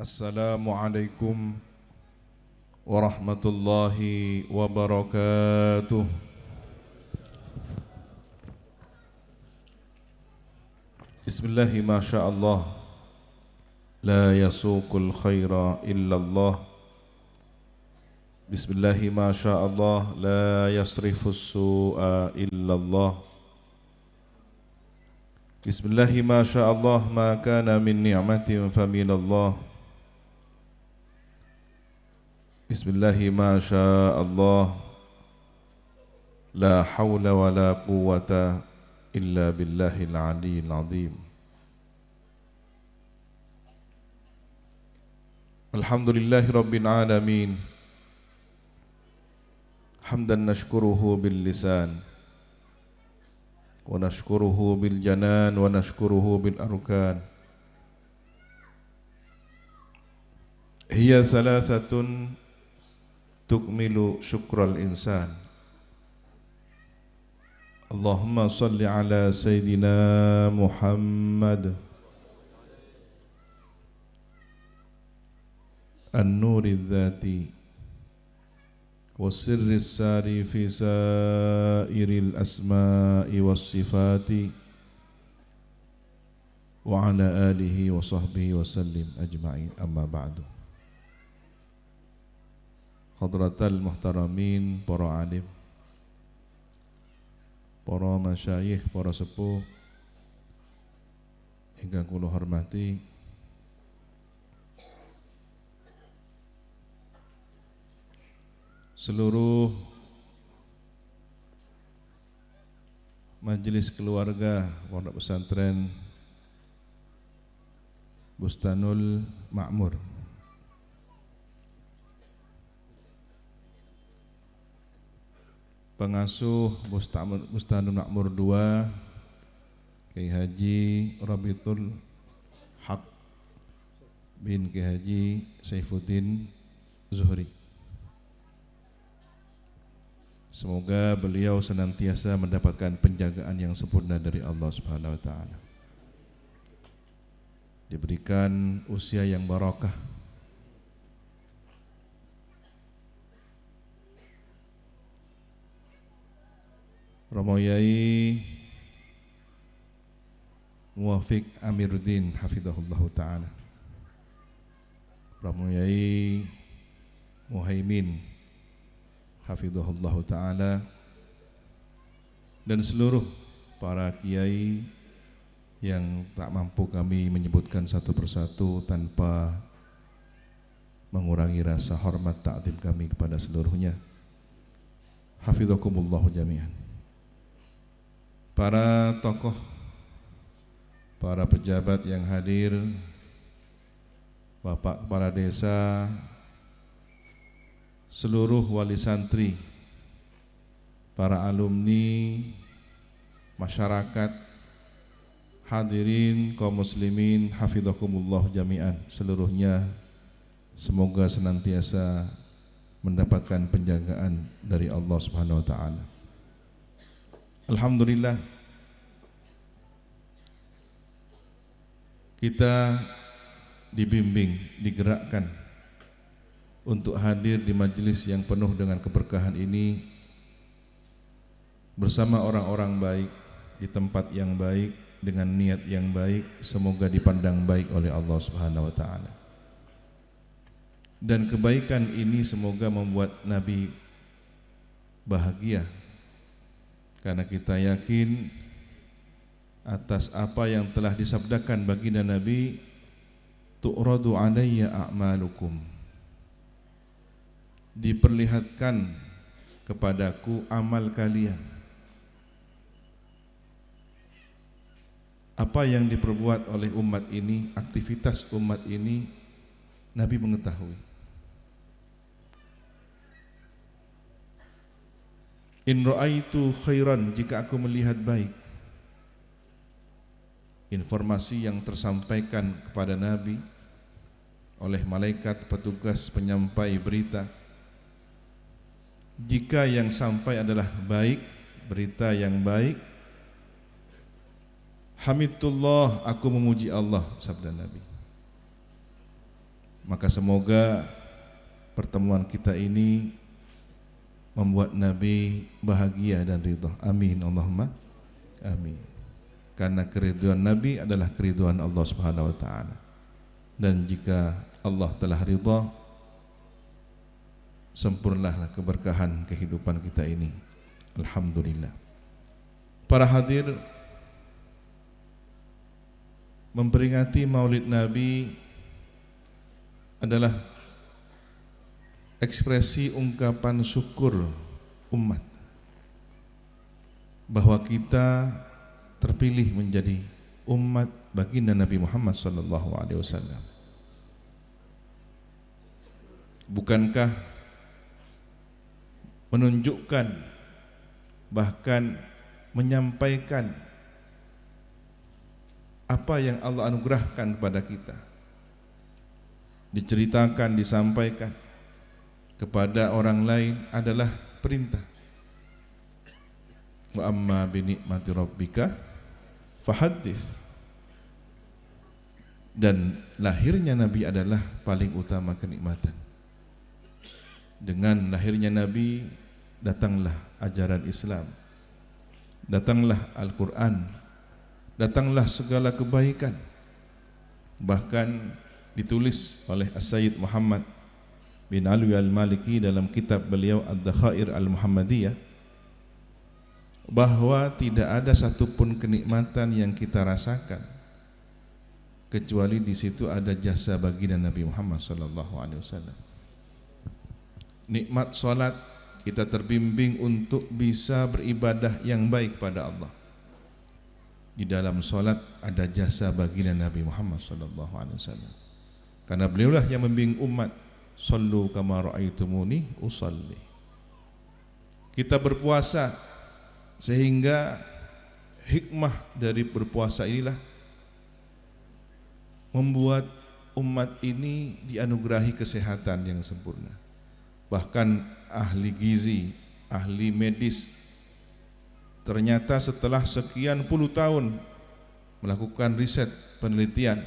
Assalamualaikum warahmatullahi wabarakatuh. Bismillahi ma sya Allah, la yasuqul khaira illallah. Bismillahi ma sya Allah, la yasrifus su'a illallah. Bismillahi ma sya Allah, ma kana min ni'matin faminallah. Bismillahi ma sya Allah, la hawla wa la quwwata illa billahil aliyyil azim. Alhamdulillahi rabbil alamin, hamdan nashkuruhu bil lisan wa nashkuruhu bil janan wa nashkuruhu bil arkan. Hiya thalathatun tukmilu syukral insan. Allahumma salli ala Sayyidina Muhammad an-nuri dhati wa sirri sari fi sairil asma'i was sifati wa ala alihi wa sahbihi wa sallim ajma'in, amma ba'du. Hadratal muhtaramin, para alim, para masyayikh, para sepuh ingkang kula hormati, seluruh majelis keluarga Pondok Pesantren Bustanul Ma'mur, pengasuh Bustanul Ma'mur 2, Kiai Haji Rabitul Haq bin Kiai Haji Saifuddin Zuhri. Semoga beliau senantiasa mendapatkan penjagaan yang sempurna dari Allah Subhanahu wa taala. Diberikan usia yang barakah, Romo Yai Muwafiq Amiruddin hafizahullahu ta'ala, Romo Yai Muhaimin hafizahullahu ta'ala, dan seluruh para kiai yang tak mampu kami menyebutkan satu persatu tanpa mengurangi rasa hormat ta'zim kami kepada seluruhnya. Hafizakumullahu jami'an. Para tokoh, para pejabat yang hadir, Bapak Kepala Desa, seluruh wali santri, para alumni, masyarakat, hadirin kaum muslimin, hafizakumullah jami'an, seluruhnya semoga senantiasa mendapatkan penjagaan dari Allah Subhanahu wa taala. Alhamdulillah, kita dibimbing, digerakkan untuk hadir di majelis yang penuh dengan keberkahan ini bersama orang-orang baik, di tempat yang baik, dengan niat yang baik, semoga dipandang baik oleh Allah Subhanahu wa taala. Dan kebaikan ini semoga membuat Nabi bahagia, karena kita yakin atas apa yang telah disabdakan baginda Nabi, tu'radu alayya a'malukum, diperlihatkan kepadaku amal kalian. Apa yang diperbuat oleh umat ini, aktivitas umat ini, Nabi mengetahui. In ra'aitu khairan, jika aku melihat baik, informasi yang tersampaikan kepada Nabi oleh malaikat petugas penyampai berita, jika yang sampai adalah baik, berita yang baik, hamidullah, aku memuji Allah, sabda Nabi. Maka semoga pertemuan kita ini membuat Nabi bahagia dan ridha. Amin Allahumma amin. Karena keridhaan Nabi adalah keridhaan Allah Subhanahu wa taala. Dan jika Allah telah ridha, sempurnalah keberkahan kehidupan kita ini. Alhamdulillah. Para hadir, memperingati Maulid Nabi adalah ekspresi ungkapan syukur umat bahwa kita terpilih menjadi umat baginda Nabi Muhammad SAW. Bukankah menunjukkan, bahkan menyampaikan apa yang Allah anugerahkan kepada kita, diceritakan, disampaikan kepada orang lain adalah perintah. Wa amma bi ni'mati rabbika fahaddits. Dan lahirnya Nabi adalah paling utama kenikmatan. Dengan lahirnya Nabi datanglah ajaran Islam, datanglah Al-Quran, datanglah segala kebaikan. Bahkan ditulis oleh As-Sayyid Muhammad bin Alwi Al-Maliki dalam kitab beliau Ad-Dakhair Al-Muhammadiyah, bahwa tidak ada satupun kenikmatan yang kita rasakan kecuali di situ ada jasa baginda Nabi Muhammad SAW. Nikmat salat, kita terbimbing untuk bisa beribadah yang baik pada Allah. Di dalam salat ada jasa baginda Nabi Muhammad SAW. Karena beliaulah yang membimbing umat, sallu kama ra'aitumuni usalli. Kita berpuasa, sehingga hikmah dari berpuasa inilah membuat umat ini dianugerahi kesehatan yang sempurna. Bahkan ahli gizi, ahli medis, ternyata setelah sekian puluh tahun melakukan riset penelitian,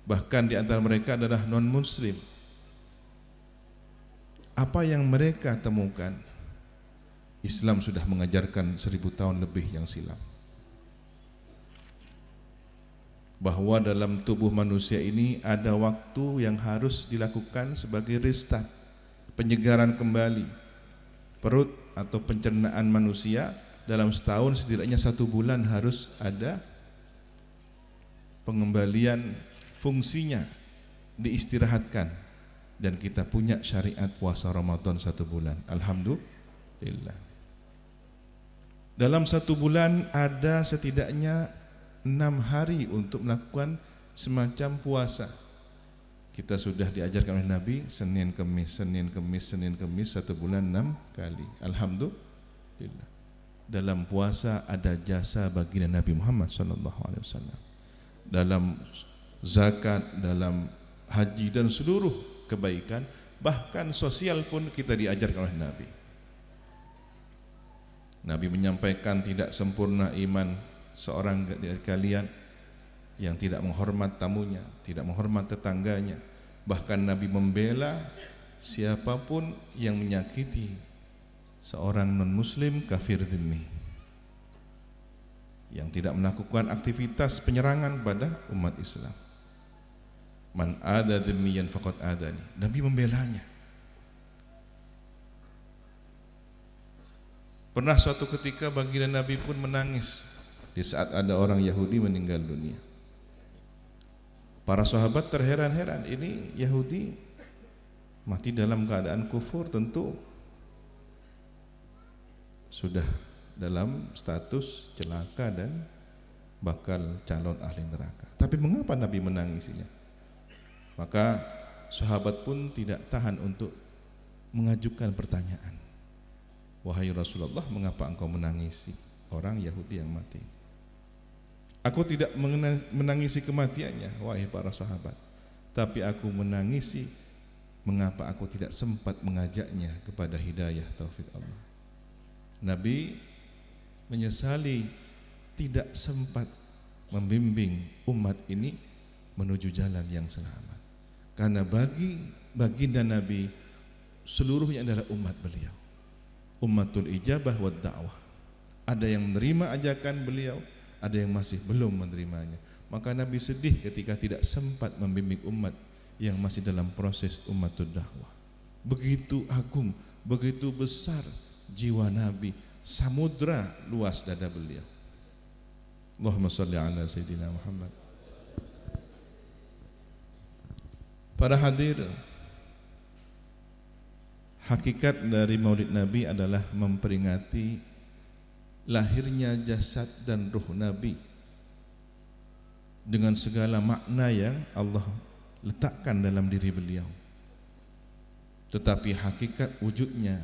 bahkan di antara mereka adalah non-muslim, apa yang mereka temukan? Islam sudah mengajarkan 1000 tahun lebih yang silam, bahwa dalam tubuh manusia ini ada waktu yang harus dilakukan sebagai restart, penyegaran kembali perut atau pencernaan manusia. Dalam setahun setidaknya 1 bulan harus ada pengembalian fungsinya, diistirahatkan. Dan kita punya syariat puasa Ramadan 1 bulan. Alhamdulillah. Dalam 1 bulan ada setidaknya 6 hari untuk melakukan semacam puasa. Kita sudah diajarkan oleh Nabi Senin Kemis, Senin Kemis, Senin Kemis, 1 bulan 6 kali. Alhamdulillah. Dalam puasa ada jasa baginda Nabi Muhammad SAW. Dalam zakat, dalam haji dan seluruh kebaikan, bahkan sosial pun kita diajarkan oleh Nabi. Nabi menyampaikan tidak sempurna iman seorang dari kalian yang tidak menghormat tamunya, tidak menghormat tetangganya. Bahkan Nabi membela siapapun yang menyakiti seorang non-muslim kafir dhimmi, yang tidak melakukan aktivitas penyerangan pada umat Islam. Man ada dhimmiyan faqad adani. Nabi membelanya. Pernah suatu ketika baginda Nabi pun menangis di saat ada orang Yahudi meninggal dunia. Para sahabat terheran-heran, ini Yahudi mati dalam keadaan kufur, tentu sudah dalam status celaka dan bakal calon ahli neraka. Tapi mengapa Nabi menangisinya? Maka sahabat pun tidak tahan untuk mengajukan pertanyaan. Wahai Rasulullah, mengapa engkau menangisi orang Yahudi yang mati? Aku tidak menangisi kematiannya, wahai para sahabat, tapi aku menangisi mengapa aku tidak sempat mengajaknya kepada hidayah taufik Allah. Nabi menyesali tidak sempat membimbing umat ini menuju jalan yang selamat. Karena bagi baginda Nabi seluruhnya adalah umat beliau, ummatul ijabah wa da'wah. Ada yang menerima ajakan beliau, ada yang masih belum menerimanya. Maka Nabi sedih ketika tidak sempat membimbing umat yang masih dalam proses ummatul dakwah. Begitu agung, begitu besar jiwa Nabi, samudra luas dada beliau. Allahumma salli ala Sayyidina Muhammad. Para hadir, hakikat dari Maulid Nabi adalah memperingati lahirnya jasad dan ruh Nabi dengan segala makna yang Allah letakkan dalam diri beliau. Tetapi hakikat wujudnya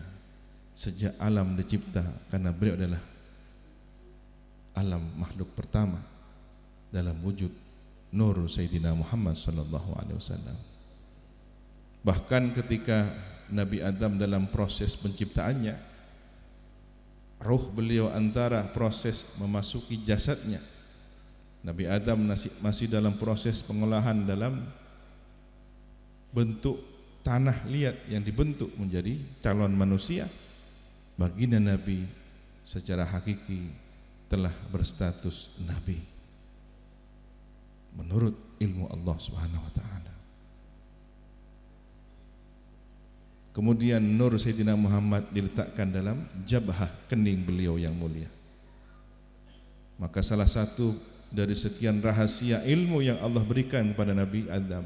sejak alam dicipta, karena beliau adalah alam makhluk pertama dalam wujud nur Sayyidina Muhammad sallallahu alaihi wasallam. Bahkan ketika Nabi Adam dalam proses penciptaannya, ruh beliau antara proses memasuki jasadnya, Nabi Adam masih dalam proses pengolahan dalam bentuk tanah liat yang dibentuk menjadi calon manusia. Baginda Nabi secara hakiki telah berstatus Nabi menurut ilmu Allah Subhanahu wa ta'ala. Kemudian nur Sayyidina Muhammad diletakkan dalam jabhah, kening beliau yang mulia. Maka salah satu dari sekian rahasia ilmu yang Allah berikan kepada Nabi Adam,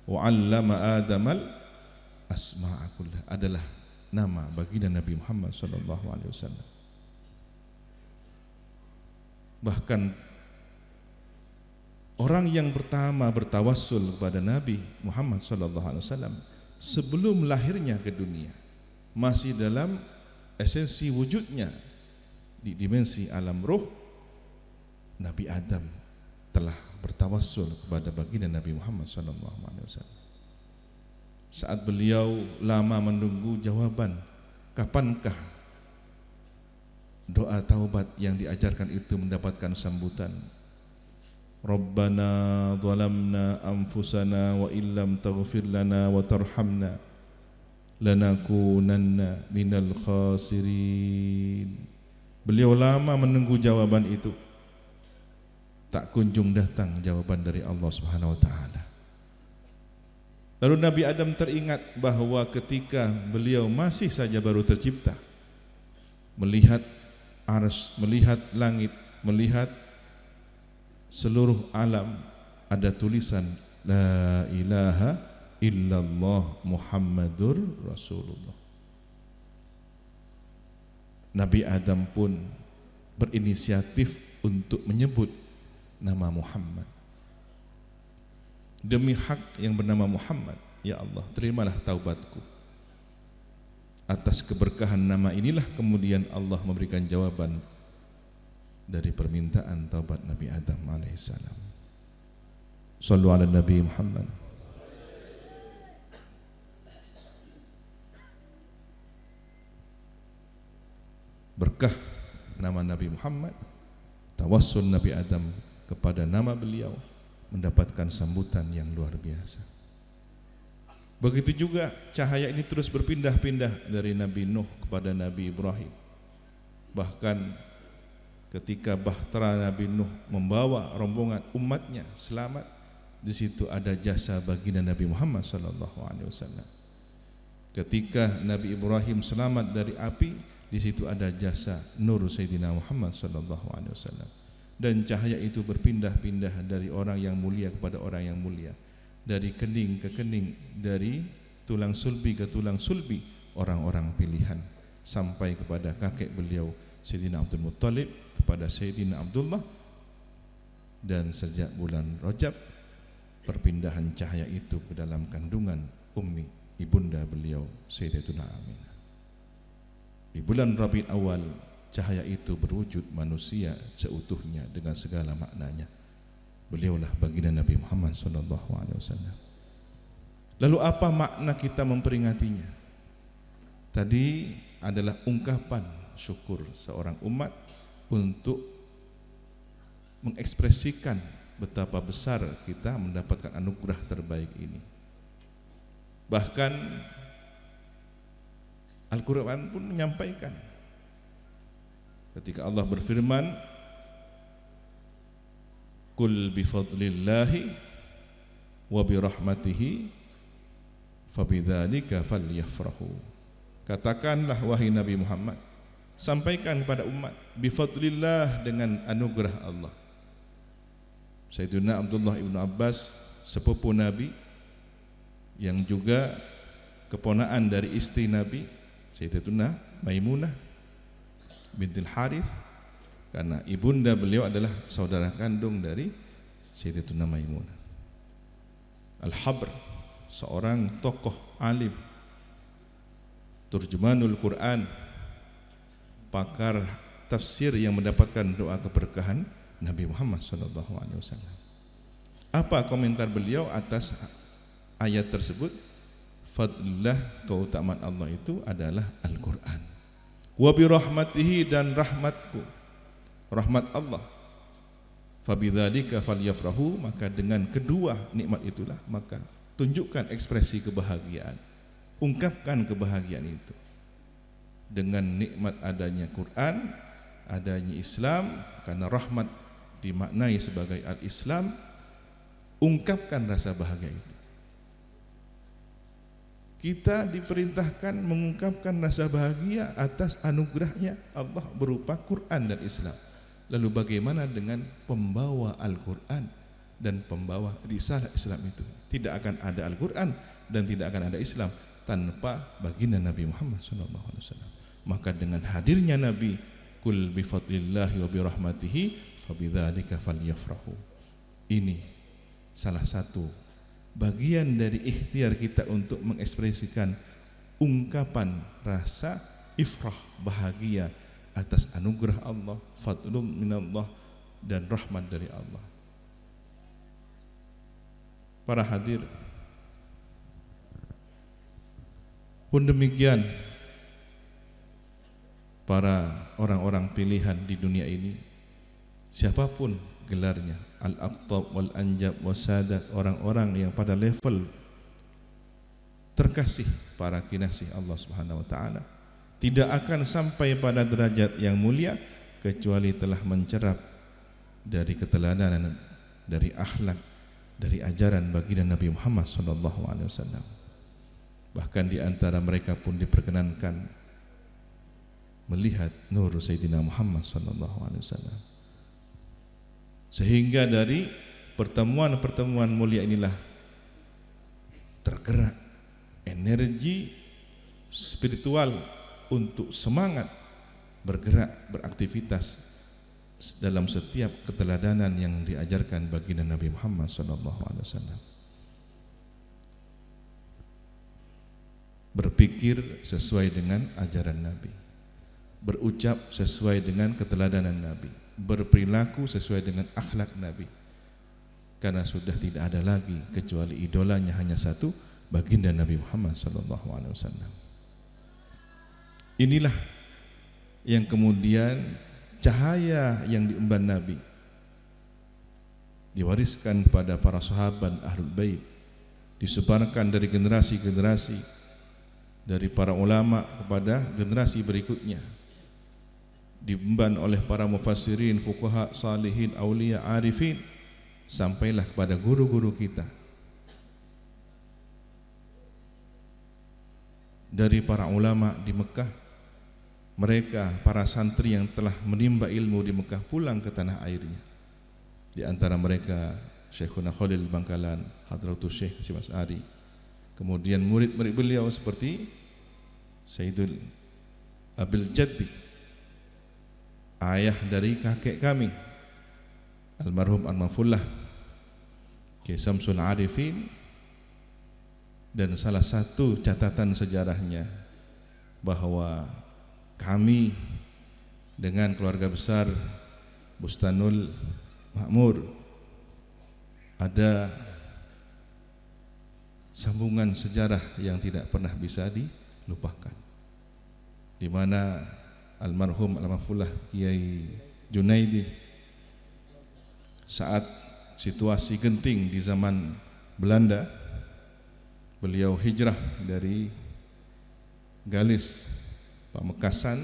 wa 'allama Adamal asma'a kullah, adalah nama baginda Nabi Muhammad sallallahu alaihi wasallam. Bahkan orang yang pertama bertawassul kepada Nabi Muhammad sallallahu alaihi wasallam sebelum lahirnya ke dunia, masih dalam esensi wujudnya di dimensi alam ruh, Nabi Adam telah bertawassul kepada baginda Nabi Muhammad SAW. Saat beliau lama menunggu jawaban, kapankah doa taubat yang diajarkan itu mendapatkan sambutan? Rabbana zalamna anfusana wa illam taghfir lana wa tarhamna lanakunanna minal khasirin. Beliau lama menunggu jawaban itu, tak kunjung datang jawaban dari Allah Subhanahu wa ta'ala. Lalu Nabi Adam teringat bahwa ketika beliau masih saja baru tercipta, melihat arsy, melihat langit, melihat seluruh alam, ada tulisan La ilaha illallah Muhammadur Rasulullah. Nabi Adam pun berinisiatif untuk menyebut nama Muhammad. Demi hak yang bernama Muhammad, ya Allah, terimalah taubatku. Atas keberkahan nama inilah kemudian Allah memberikan jawaban dari permintaan taubat Nabi Adam alaihissalam. Sallu ala Nabi Muhammad. Berkah nama Nabi Muhammad, tawassul Nabi Adam kepada nama beliau mendapatkan sambutan yang luar biasa. Begitu juga cahaya ini terus berpindah-pindah dari Nabi Nuh kepada Nabi Ibrahim. Bahkan ketika bahtera Nabi Nuh membawa rombongan umatnya selamat, di situ ada jasa baginda Nabi Muhammad SAW. Ketika Nabi Ibrahim selamat dari api, di situ ada jasa nur Sayyidina Muhammad SAW. Dan cahaya itu berpindah-pindah dari orang yang mulia kepada orang yang mulia, dari kening ke kening, dari tulang sulbi ke tulang sulbi orang-orang pilihan, sampai kepada kakek beliau Sayyidina Abdul Muttalib, kepada Sayyidina Abdullah. Dan sejak bulan Rajab, perpindahan cahaya itu ke dalam kandungan ummi, ibunda beliau Sayyidatuna Aminah. Di bulan Rabiul Awal, cahaya itu berwujud manusia seutuhnya dengan segala maknanya. Beliaulah baginda Nabi Muhammad SAW. Lalu apa makna kita memperingatinya? Tadi adalah ungkapan syukur seorang umat untuk mengekspresikan betapa besar kita mendapatkan anugerah terbaik ini. Bahkan Al-Quran pun menyampaikan ketika Allah berfirman, Qul bifadlillahi wa birahmatihi fabidzalika falyafrahu. Katakanlah wahai Nabi Muhammad, sampaikan kepada umat, bifadlillah, dengan anugerah Allah. Sayyidina Abdullah ibn Abbas, sepupu Nabi yang juga keponaan dari istri Nabi Sayyidatuna Maimunah bintil Harith, karena ibunda beliau adalah saudara kandung dari Sayyidatuna Maimunah. Al-Habr, seorang tokoh alim, turjumanul Quran, pakar tafsir yang mendapatkan doa keberkahan Nabi Muhammad SAW. Apa komentar beliau atas ayat tersebut? Fadlillah, keutamaan Allah itu adalah Al-Quran. Wa birahmatihi, dan rahmatku, rahmat Allah. Fabidzalika falyafrahu, maka dengan kedua nikmat itulah maka tunjukkan ekspresi kebahagiaan, ungkapkan kebahagiaan itu. Dengan nikmat adanya Quran, adanya Islam, karena rahmat dimaknai sebagai al-Islam, ungkapkan rasa bahagia itu. Kita diperintahkan mengungkapkan rasa bahagia atas anugerahnya Allah berupa Quran dan Islam. Lalu bagaimana dengan pembawa Al-Quran dan pembawa risalah Islam itu? Tidak akan ada Al-Quran dan tidak akan ada Islam tanpa baginda Nabi Muhammad SAW. Maka dengan hadirnya Nabi, Qul bifadlillahi wa birahmatihi fabidzalika falyafrahu. Ini salah satu bagian dari ikhtiar kita untuk mengekspresikan ungkapan rasa ifrah, bahagia atas anugerah Allah, fadlun minallah, dan rahmat dari Allah. Para hadir, pun demikian para orang-orang pilihan di dunia ini, siapapun gelarnya, al-aqtab wal anjab wasadat, orang-orang yang pada level terkasih, para kinasih Allah Subhanahu wa taala, tidak akan sampai pada derajat yang mulia kecuali telah mencerap dari keteladanan, dari akhlak, dari ajaran baginda Nabi Muhammad sallallahu alaihi wasallam. Bahkan di antara mereka pun diperkenankan melihat nur Sayyidina Muhammad sallallahu alaihi wasallam. Sehingga dari pertemuan-pertemuan mulia inilah tergerak energi spiritual untuk semangat bergerak, beraktivitas dalam setiap keteladanan yang diajarkan baginda Nabi Muhammad SAW. Berpikir sesuai dengan ajaran Nabi, berucap sesuai dengan keteladanan Nabi, berperilaku sesuai dengan akhlak Nabi, karena sudah tidak ada lagi kecuali idolanya hanya satu, baginda Nabi Muhammad SAW. Inilah yang kemudian cahaya yang diemban Nabi diwariskan pada para sahabat Ahlul Bait, disebarkan dari generasi-generasi, dari para ulama kepada generasi berikutnya, diemban oleh para mufassirin, fuqaha, salihin, aulia, arifin, sampailah kepada guru-guru kita, dari para ulama di Mekah. Mereka para santri yang telah menimba ilmu di Mekah pulang ke tanah airnya. Di antara mereka Syekhuna Khalil Bangkalan, Hadratus Syekh Hasyim Asy'ari. Kemudian murid-murid beliau seperti Sayyidul Abil Jaddi, ayah dari kakek kami almarhum Al-Mafullah Ki Samsul Arifin. Dan salah satu catatan sejarahnya bahwa kami dengan keluarga besar Bustanul Makmur ada sambungan sejarah yang tidak pernah bisa dilupakan, di mana almarhum Al-Mafullah Kiai Junaidi saat situasi genting di zaman Belanda Beliau hijrah dari Galis, Pamekasan,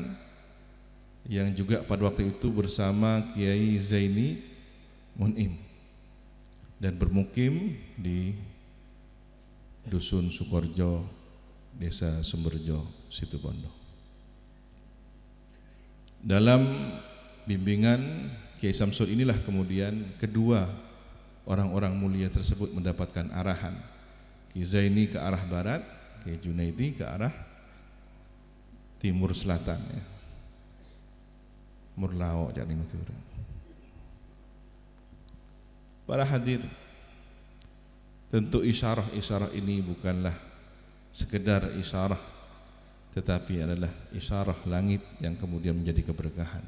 yang juga pada waktu itu bersama Kiai Zaini Mun'im, dan bermukim di Dusun Sukorjo, Desa Sumberjo, Situbondo. Dalam bimbingan Kiai Samsul inilah kemudian kedua orang-orang mulia tersebut mendapatkan arahan. Kiai Zaini ke arah barat, Kiai Junaidi ke arah timur selatan, ya. Murlao jadi matur. Para hadir, tentu isyarah ini bukanlah sekedar isyarah, tetapi adalah isyarah langit yang kemudian menjadi keberkahan.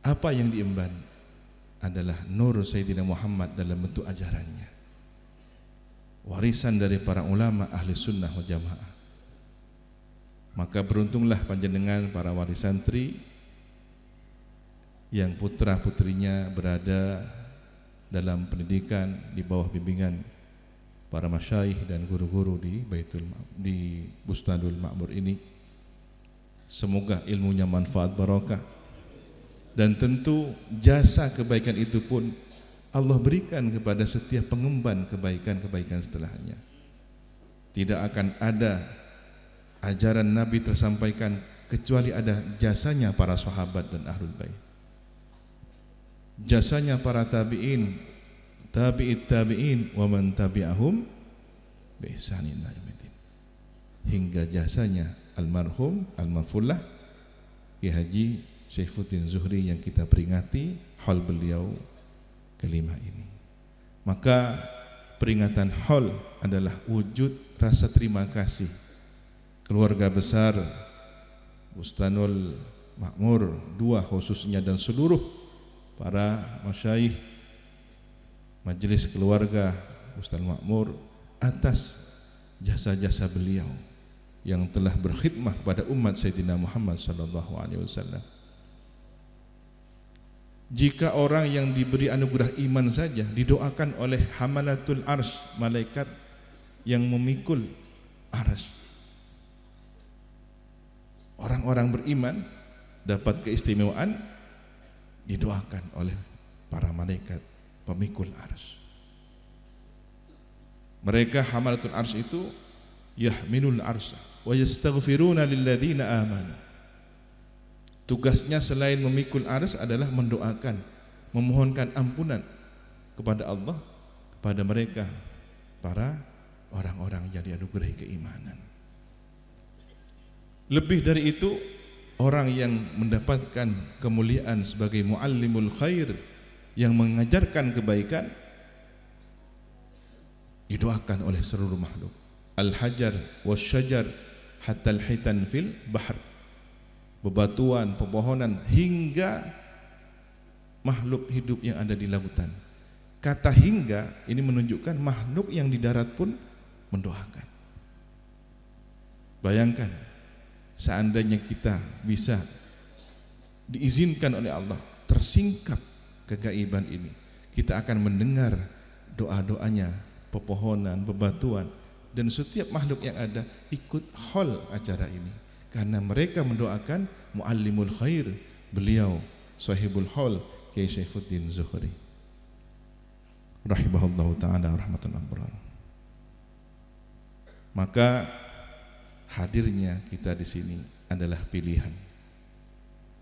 Apa yang diemban adalah nur Sayyidina Muhammad dalam bentuk ajarannya, warisan dari para ulama ahli sunnah wal jamaah. Maka beruntunglah panjenengan para wali santri yang putra putrinya berada dalam pendidikan di bawah bimbingan para masyayikh dan guru-guru di Bustanul Ma'mur ini. Semoga ilmunya manfaat barokah, dan tentu jasa kebaikan itu pun Allah berikan kepada setiap pengemban kebaikan-kebaikan setelahnya. Tidak akan ada ajaran Nabi tersampaikan kecuali ada jasanya para sahabat dan ahlul bait, jasanya para tabi'in, tabi'it tabi'in wa man tabi'ahum bi ihsanin ila yaumil, hingga jasanya almarhum almarfullah Ki Haji Syaifuddin Zuhri yang kita peringati haul beliau kelima ini. Maka peringatan haul adalah wujud rasa terima kasih keluarga besar Bustanul Ma'mur II khususnya dan seluruh para masyayikh majelis keluarga Bustanul Ma'mur atas jasa-jasa beliau yang telah berkhidmah pada umat Sayyidina Muhammad sallallahu alaihi wasallam. Jika orang yang diberi anugerah iman saja didoakan oleh hamalatul arsy, malaikat yang memikul arsy, orang-orang beriman dapat keistimewaan didoakan oleh para malaikat pemikul arsy. Mereka hamalatul arsy itu yahmilul arsy wa yastaghfiruna lilladzina amanu. Tugasnya selain memikul arsy adalah mendoakan, memohonkan ampunan kepada Allah kepada mereka para orang-orang yang dianugerahi keimanan. Lebih dari itu, orang yang mendapatkan kemuliaan sebagai muallimul khair, yang mengajarkan kebaikan, didoakan oleh seluruh makhluk. Al-hajar wasyajar hatta al-hitan fil bahr, bebatuan, pepohonan, hingga makhluk hidup yang ada di lautan. Kata hingga ini menunjukkan makhluk yang di darat pun mendoakan. Bayangkan seandainya kita bisa diizinkan oleh Allah tersingkap kegaiban ini, kita akan mendengar doa-doanya pepohonan, bebatuan, dan setiap makhluk yang ada ikut haul acara ini, karena mereka mendoakan muallimul khair, beliau sahibul haul Kiai Syaifuddin Zuhri rahimahullahu ta'ala rahmatan abrar. Maka hadirnya kita di sini adalah pilihan,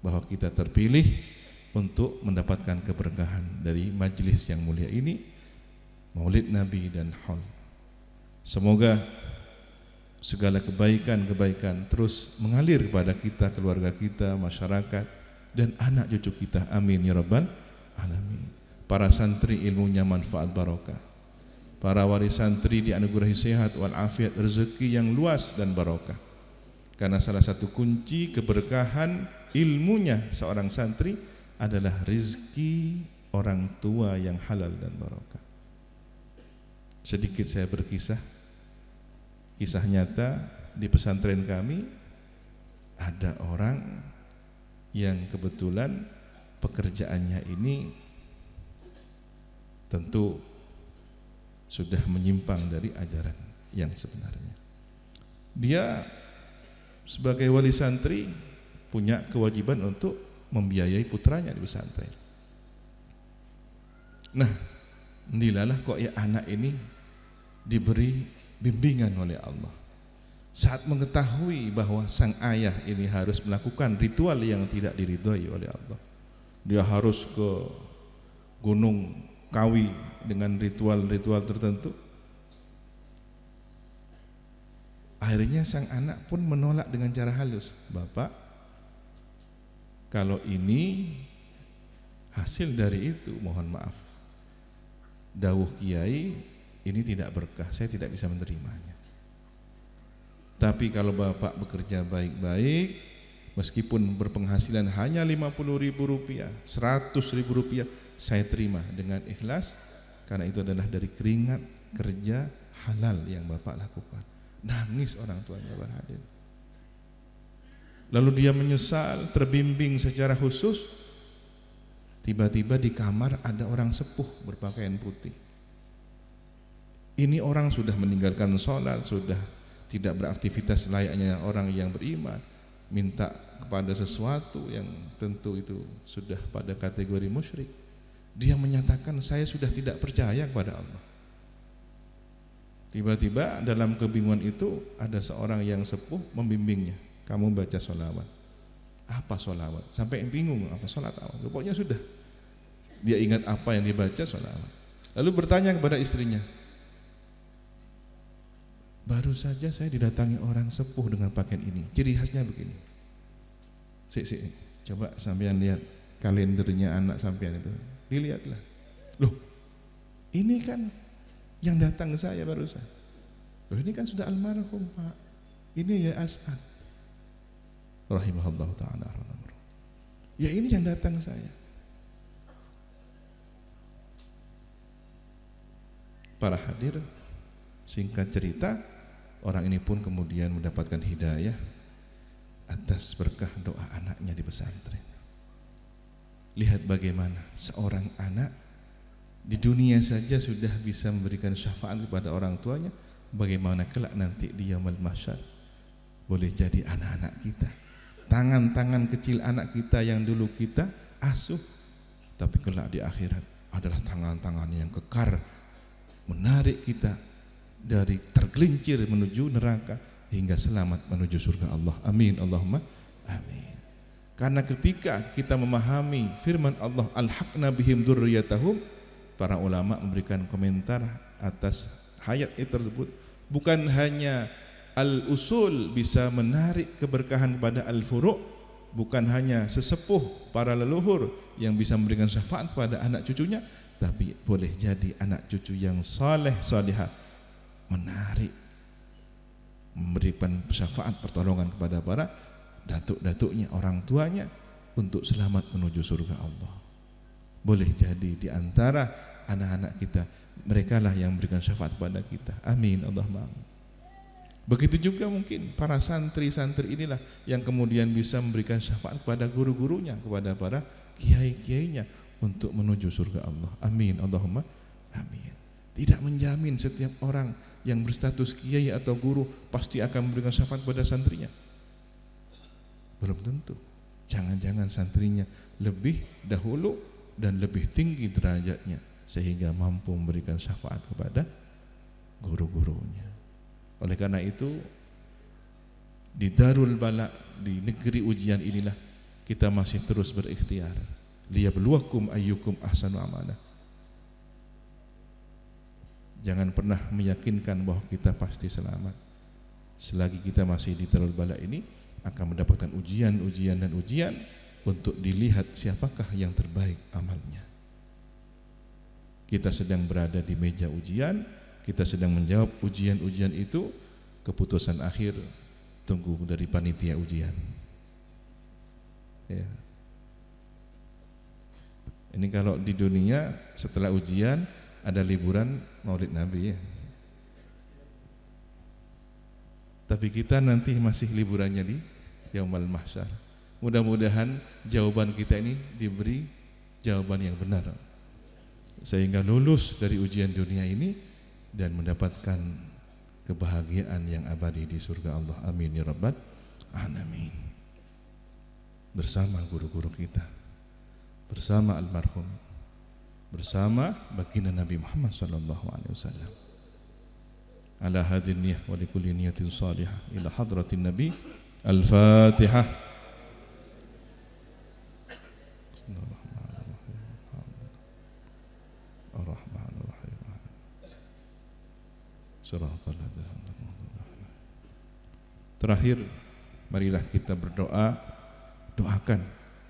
bahwa kita terpilih untuk mendapatkan keberkahan dari majelis yang mulia ini, Maulid Nabi dan haul. Semoga segala kebaikan-kebaikan terus mengalir kepada kita, keluarga kita, masyarakat, dan anak cucu kita. Amin ya rabbal alamin. Para santri ilmunya manfaat barokah, para wali santri dianugerahi sehat walafiat, rezeki yang luas dan barokah. Karena salah satu kunci keberkahan ilmunya seorang santri adalah rezeki orang tua yang halal dan barokah. Sedikit saya berkisah, kisah nyata di pesantren kami. Ada orang yang kebetulan pekerjaannya ini tentu sudah menyimpang dari ajaran yang sebenarnya. Dia sebagai wali santri punya kewajiban untuk membiayai putranya di pesantren. Nah, ndilalah kok ya anak ini diberi bimbingan oleh Allah. Saat mengetahui bahwa sang ayah ini harus melakukan ritual yang tidak diridhoi oleh Allah, dia harus ke Gunung Kawi dengan ritual-ritual tertentu. Akhirnya sang anak pun menolak dengan cara halus. Bapak, kalau ini hasil dari itu, mohon maaf, dawuh kiai ini tidak berkah, saya tidak bisa menerimanya. Tapi kalau bapak bekerja baik-baik, meskipun berpenghasilan hanya 50.000 rupiah, 100.000 rupiah, saya terima dengan ikhlas, karena itu adalah dari keringat kerja halal yang bapak lakukan. Nangis orang tuanya berhadir. Lalu dia menyesal, terbimbing secara khusus. Tiba-tiba di kamar ada orang sepuh berpakaian putih. Ini orang sudah meninggalkan sholat, sudah tidak beraktivitas layaknya orang yang beriman, minta kepada sesuatu yang tentu itu sudah pada kategori musyrik. Dia menyatakan, saya sudah tidak percaya kepada Allah. Tiba-tiba dalam kebingungan itu ada seorang yang sepuh membimbingnya. Kamu baca sholawat. Apa sholawat? Sampai bingung apa sholat awal. Pokoknya sudah. Dia ingat apa yang dibaca sholawat. Lalu bertanya kepada istrinya, baru saja saya didatangi orang sepuh dengan pakaian ini. Ciri khasnya begini. Coba sampean lihat kalendernya anak sampean itu. Dilihatlah. Loh, ini kan yang datang saya barusan. Loh, ini kan sudah almarhum Pak. Ini ya As'ad rahimahullah ta'ala. Ya ini yang datang saya. Para hadir, singkat cerita, orang ini pun kemudian mendapatkan hidayah atas berkah doa anaknya di pesantren. Lihat bagaimana seorang anak di dunia saja sudah bisa memberikan syafaat kepada orang tuanya, bagaimana kelak nanti di yaumul mahsyar boleh jadi anak-anak kita, tangan-tangan kecil anak kita yang dulu kita asuh, tapi kelak di akhirat adalah tangan-tangan yang kekar menarik kita dari tergelincir menuju neraka hingga selamat menuju surga Allah. Amin Allahumma amin. Karena ketika kita memahami firman Allah, alhaqna bihim dzurriyyatahum, para ulama memberikan komentar atas ayat itu tersebut. Bukan hanya al-usul bisa menarik keberkahan kepada al-furu', bukan hanya sesepuh para leluhur yang bisa memberikan syafaat kepada anak cucunya, tapi boleh jadi anak cucu yang saleh salihah menarik, memberikan syafaat pertolongan kepada para datuk-datuknya, orang tuanya untuk selamat menuju surga Allah. Boleh jadi di antara anak-anak kita, mereka lah yang memberikan syafaat kepada kita. Amin Allahumma amin. Begitu juga mungkin para santri-santri inilah yang kemudian bisa memberikan syafaat kepada guru-gurunya, kepada para kiai-kiainya untuk menuju surga Allah. Amin Allahumma amin. Tidak menjamin setiap orang yang berstatus kiai atau guru pasti akan memberikan syafaat kepada santrinya. Belum tentu. Jangan-jangan santrinya lebih dahulu dan lebih tinggi derajatnya sehingga mampu memberikan syafaat kepada guru-gurunya. Oleh karena itu, di Darul Bala, di negeri ujian inilah kita masih terus berikhtiar. Liyabluwakum ayyukum ahsanu amala. Jangan pernah meyakinkan bahwa kita pasti selamat. Selagi kita masih di Darul Bala ini akan mendapatkan ujian-ujian dan ujian untuk dilihat siapakah yang terbaik amalnya. Kita sedang berada di meja ujian, kita sedang menjawab ujian-ujian itu, keputusan akhir tunggu dari panitia ujian. Ya. Ini kalau di dunia setelah ujian ada liburan Maulid Nabi ya. Tapi kita nanti masih liburannya di Yaumul Mahsyar. Mudah-mudahan jawaban kita ini diberi jawaban yang benar, sehingga lulus dari ujian dunia ini dan mendapatkan kebahagiaan yang abadi di surga Allah. Amin ya rabbal alamin. Bersama guru-guru kita, bersama almarhum, bersama baginda Nabi Muhammad sallallahu alaihi wasallam. Ala hadhihi niyyah wa likulli niyatin salihah ila hadratin Nabi. Al-Fatihah. Ar-Rahmanir-Rahim. Shiratal ladzina an'amta 'alaihim. Terakhir, marilah kita berdoa, doakan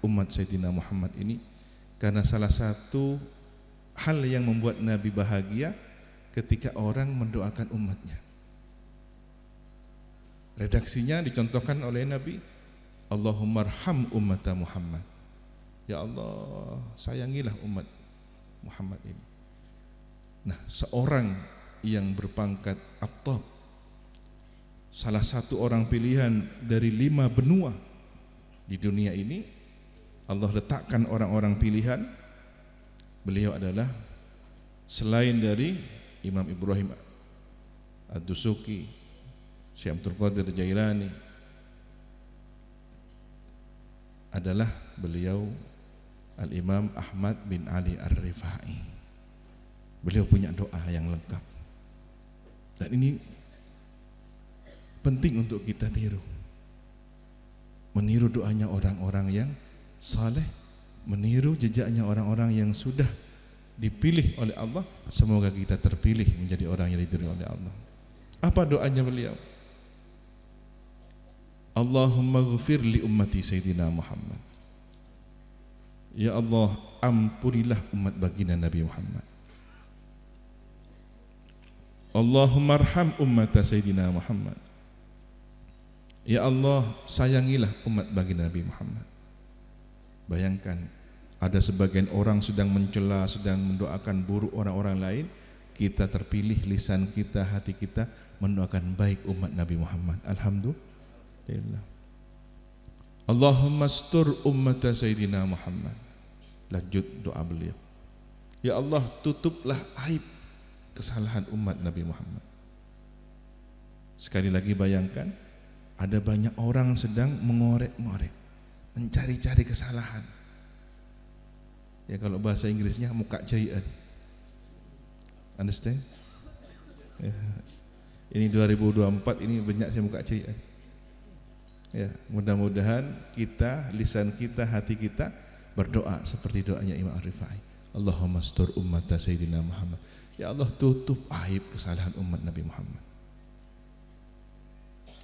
umat Sayyidina Muhammad ini, karena salah satu hal yang membuat Nabi bahagia ketika orang mendoakan umatnya. Redaksinya dicontohkan oleh Nabi, Allahumma arham ummata Muhammad. Ya Allah, sayangilah umat Muhammad ini. Nah, seorang yang berpangkat Attab, salah satu orang pilihan dari 5 benua di dunia ini, Allah letakkan orang-orang pilihan. Beliau adalah selain dari Imam Ibrahim Ad-Dusuki, Syekh Abdul Qadir Jailani, adalah beliau Al-Imam Ahmad bin Ali Ar-Rifai. Beliau punya doa yang lengkap, dan ini penting untuk kita tiru, meniru doanya orang-orang yang saleh, meniru jejaknya orang-orang yang sudah dipilih oleh Allah. Semoga kita terpilih menjadi orang yang ditiru oleh Allah. Apa doanya beliau? Allahumma ghfir li ummati Sayyidina Muhammad. Ya Allah, ampunilah umat baginda Nabi Muhammad. Allahumma arham ummata Sayyidina Muhammad. Ya Allah, sayangilah umat baginda Nabi Muhammad. Bayangkan, ada sebagian orang sedang mencela, sedang mendoakan buruk orang-orang lain, kita terpilih, lisan kita, hati kita mendoakan baik umat Nabi Muhammad. Alhamdulillah. Allahumma astur ummata Sayyidina Muhammad. Lanjut doa beliau, ya Allah, tutuplah aib kesalahan umat Nabi Muhammad. Sekali lagi bayangkan, ada banyak orang sedang mengorek-ngorek, mencari-cari kesalahan. Ya, kalau bahasa Inggrisnya muka jaian. Understand? Ya. Ini 2024, ini banyak saya muka jaian. Ya, mudah-mudahan kita, lisan kita, hati kita berdoa seperti doanya Imam Ar-Rifai. Allahumma astur ummata Sayyidina Muhammad. Ya Allah, tutup aib kesalahan umat Nabi Muhammad,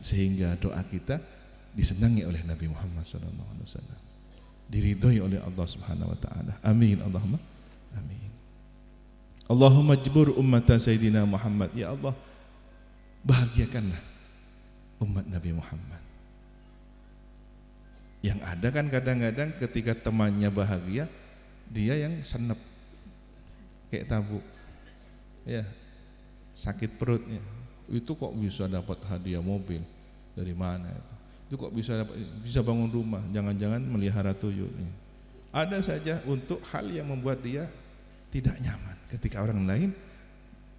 sehingga doa kita disenangi oleh Nabi Muhammad SAW, diridhoi oleh Allah Subhanahu wa taala. Amin, Allahumma amin. Allahumma jbur ummata Sayyidina Muhammad. Ya Allah, bahagiakanlah umat Nabi Muhammad. Yang ada kan kadang-kadang ketika temannya bahagia, dia yang senep kayak tabuk, ya, sakit perutnya. Itu kok bisa dapat hadiah mobil, dari mana itu? Itu kok bisa bangun rumah? Jangan-jangan melihara tuyul. Ada saja untuk hal yang membuat dia tidak nyaman ketika orang lain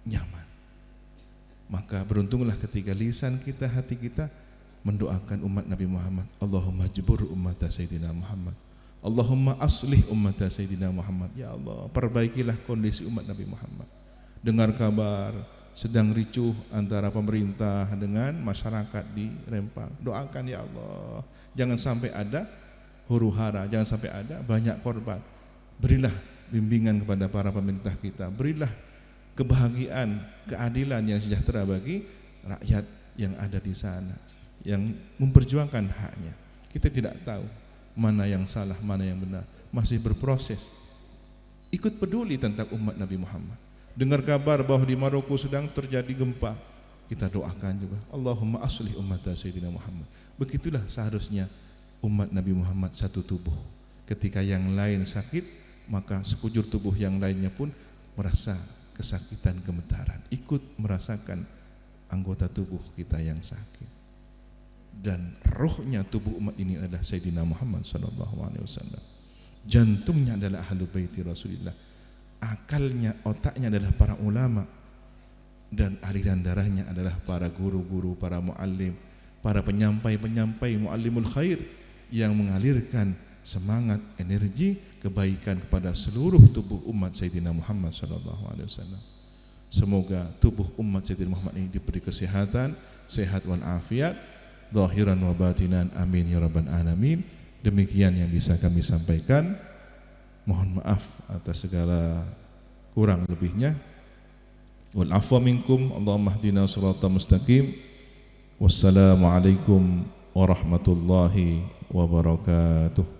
nyaman. Maka beruntunglah ketika lisan kita, hati kita mendoakan umat Nabi Muhammad. Allahumma jbur ummata Sayyidina Muhammad. Allahumma aslih ummata Sayyidina Muhammad. Ya Allah, perbaikilah kondisi umat Nabi Muhammad. Dengar kabar sedang ricuh antara pemerintah dengan masyarakat di Rempang, doakan ya Allah, jangan sampai ada huru-hara, jangan sampai ada banyak korban. Berilah bimbingan kepada para pemerintah kita, berilah kebahagiaan, keadilan yang sejahtera bagi rakyat yang ada di sana, yang memperjuangkan haknya. Kita tidak tahu mana yang salah, mana yang benar, masih berproses. Ikut peduli tentang umat Nabi Muhammad. Dengar kabar bahwa di Maroko sedang terjadi gempa, kita doakan juga, Allahumma aslih ummata Sayyidina Muhammad. Begitulah seharusnya umat Nabi Muhammad satu tubuh. Ketika yang lain sakit, maka sekujur tubuh yang lainnya pun merasa kesakitan, gemetaran, ikut merasakan anggota tubuh kita yang sakit. Dan rohnya tubuh umat ini adalah Sayyidina Muhammad SAW. Jantungnya adalah ahlu baiti Rasulullah. Akalnya, otaknya adalah para ulama. dan aliran darahnya adalah para guru-guru, para muallim, para penyampai-penyampai muallimul khair yang mengalirkan semangat, energi, kebaikan kepada seluruh tubuh umat Sayyidina Muhammad SAW. Semoga tubuh umat Sayyidina Muhammad ini diberi kesehatan, sehat wal afiat, zahiran wa batinan, amin ya rabbal alamin. Demikian yang bisa kami sampaikan. Mohon maaf atas segala kurang lebihnya. Wal afwa minkum, Allahumma hdina siratal mustaqim. Wassalamualaikum warahmatullahi wabarakatuh.